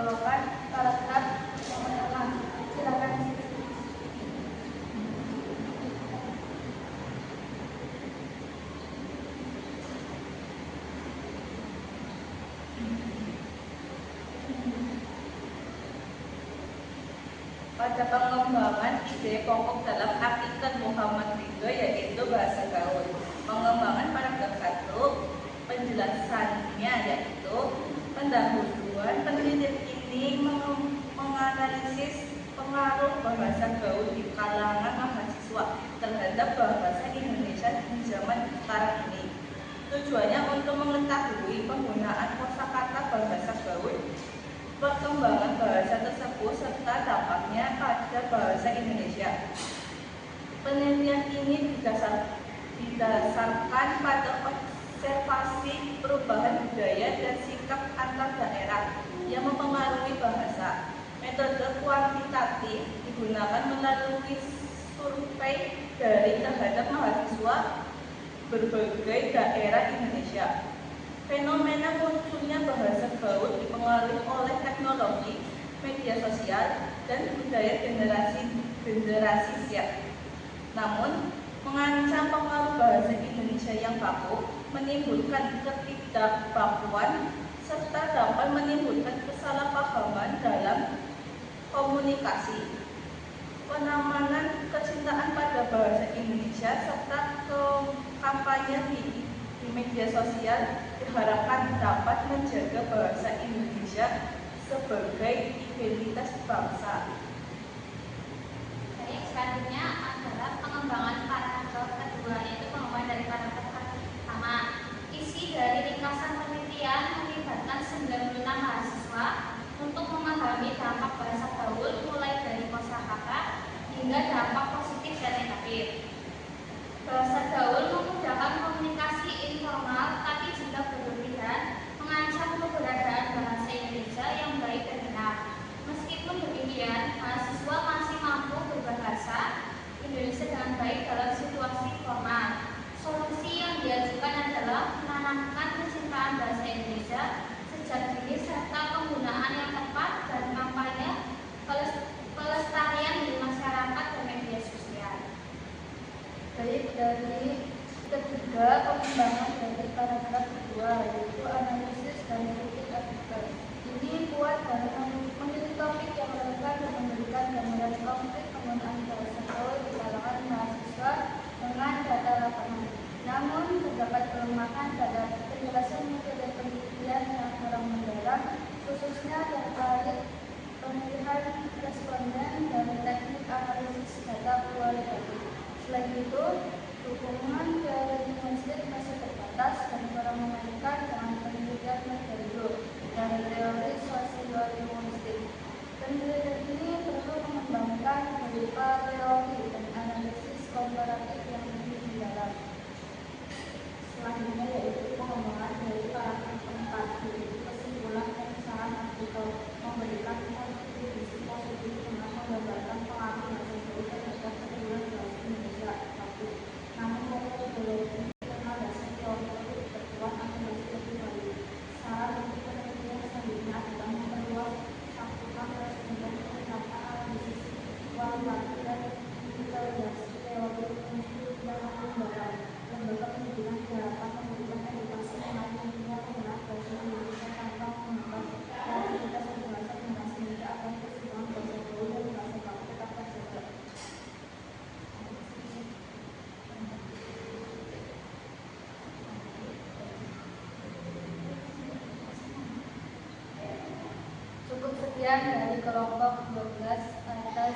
golongan paragraf yang pertama. Silakan. Pada pengembangan ide pokok dalam artikel Muhammad Ridho yaitu bahasa gaul. Pengembangan paragraf 1, penjelasannya yaitu pendahuluan penelitian ini menganalisis pengaruh bahasa gaul di kalangan mahasiswa terhadap bahasa Indonesia di zaman sekarang ini. Tujuannya untuk mengetahui penggunaan kosakata bahasa gaul, perkembangan bahasa tersebut serta dampaknya pada bahasa Indonesia. Penelitian ini didasarkan pada observasi perubahan budaya dan sikap antar daerah yang mempengaruhi bahasa. Metode kuantitatif digunakan melalui survei dari terhadap mahasiswa berbagai daerah Indonesia. Fenomena munculnya bahasa gaul dipengaruhi oleh teknologi, media sosial, dan budaya generasi Z. Namun, mengancam pengaruh bahasa Indonesia yang baku, menimbulkan ketidakbakuan, serta dapat menimbulkan kesalahpahaman dalam komunikasi. Penamanan kecintaan pada bahasa Indonesia serta kampanye di media sosial diharapkan dapat menjaga bahasa Indonesia sebagai identitas bangsa. Baik, selanjutnya adalah pengembangan paragraf kedua, yaitu pengembangan dari paragraf pertama. Isi dari ringkasan penelitian melibatkan 96 mahasiswa untuk memahami dampak bahasa gaul mulai dari kosakata hingga dampak positif dan negatif. Bahasa gaul memudahkan komunikasi informal, tapi jika berlebihan mengancam keberadaan bahasa Indonesia yang baik dan benar. Meskipun demikian, mahasiswa masih mampu berbahasa Indonesia dengan baik dalam situasi formal. Solusi yang diajukan adalah menanamkan kecintaan bahasa Indonesia sejak dini serta penggunaan yang tepat dan kampanye pelestarian di masyarakat dan media sosial. Baik, dari ketiga pengembangan dari paragraf kedua yaitu analisis dan kritik artikel. Ini kuat dalam memilih topik yang relevan dan memberikan gambaran konkret penggunaan bahasa gaul di kalangan mahasiswa dengan data lapangan. Namun terdapat kelemahan pada penjelasan metode penelitian yang kurang mendalam, khususnya terkait pemilihan responden dan teknik analisis data kualitatif. Selain itu, dukungan teori linguistik masih terbatas dan kurang memadukan dengan penelitian metode dari teori sosiolinguistik. Penelitian ini perlu mengembangkan berupa teori dan analisis komparatif yang lebih mendalam. Selanjutnya yaitu pengembangan dari paragraf keempat, yaitu kesimpulan pengesahan artikel memberikan kontribusi positif dengan menggambarkan pengaruh bahasa gaul terhadap pertumbuhan bahasa Indonesia. Namun metodologi internal dasar teori itu diperkuat agar masih lebih baik. Saran untuk penelitian selanjutnya adalah memperluas cakupan responden meningkatkan analisis kualitatif dan integrasi teori linguistik yang lebih mendalam. Lembaga pendidikan diharapkan memberikan edukasi mengenai pentingnya penggunaan bahasa Indonesia tanpa menggunakan kreativitas berbahasa dengan sehingga agar keseimbangan bahasa gaul dan bahasa baku tetap terjaga. Cukup sekian dari kelompok 12 atas